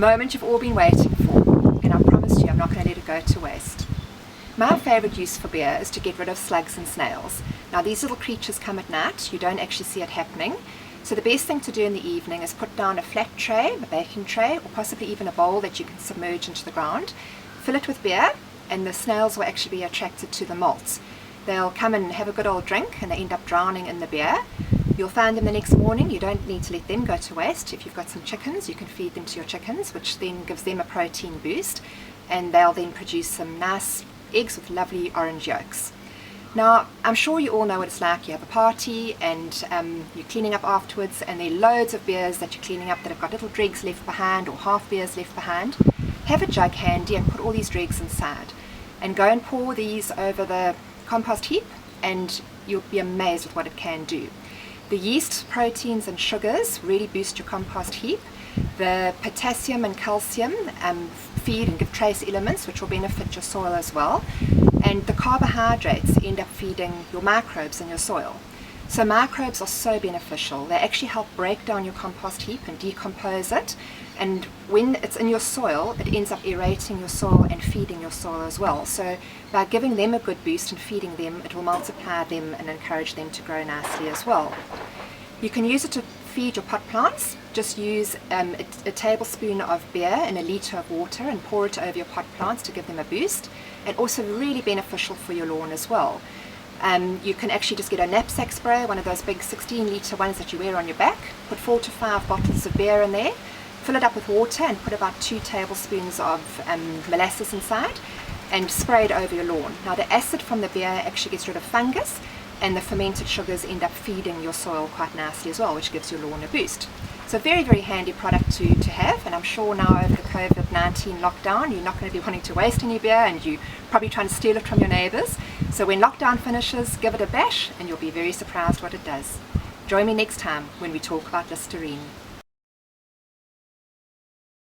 moment you've all been waiting for, and I promise you I'm not going to let it go to waste. My favourite use for beer is to get rid of slugs and snails. Now these little creatures come at night, you don't actually see it happening, so the best thing to do in the evening is put down a flat tray, a baking tray, or possibly even a bowl that you can submerge into the ground, fill it with beer, and the snails will actually be attracted to the malt. They'll come and have a good old drink and they end up drowning in the beer. You'll find them the next morning. You don't need to let them go to waste. If you've got some chickens, you can feed them to your chickens, which then gives them a protein boost, and they'll then produce some nice eggs with lovely orange yolks. Now, I'm sure you all know what it's like. You have a party and you're cleaning up afterwards, and there are loads of beers that you're cleaning up that have got little dregs left behind or half beers left behind. Have a jug handy and put all these dregs inside, and go and pour these over the compost heap, and you'll be amazed with what it can do. The yeast, proteins and sugars really boost your compost heap. The potassium and calcium feed and give trace elements which will benefit your soil as well, and the carbohydrates end up feeding your microbes in your soil. So microbes are so beneficial. They actually help break down your compost heap and decompose it, and when it's in your soil it ends up aerating your soil and feeding your soil as well. So by giving them a good boost and feeding them, it will multiply them and encourage them to grow nicely as well. You can use it to feed your pot plants. Just use a tablespoon of beer in a litre of water and pour it over your pot plants to give them a boost, and also really beneficial for your lawn as well. You can actually just get a knapsack spray, one of those big 16-litre ones that you wear on your back, put 4 to 5 bottles of beer in there, fill it up with water and put about 2 tablespoons of molasses inside, and spray it over your lawn. Now the acid from the beer actually gets rid of fungus, and the fermented sugars end up feeding your soil quite nicely as well, which gives your lawn a boost. So very, very handy product to have, and I'm sure now over the COVID-19 lockdown you're not going to be wanting to waste any beer, and you're probably trying to steal it from your neighbours. So when lockdown finishes, give it a bash and you'll be very surprised what it does. Join me next time when we talk about Listerine.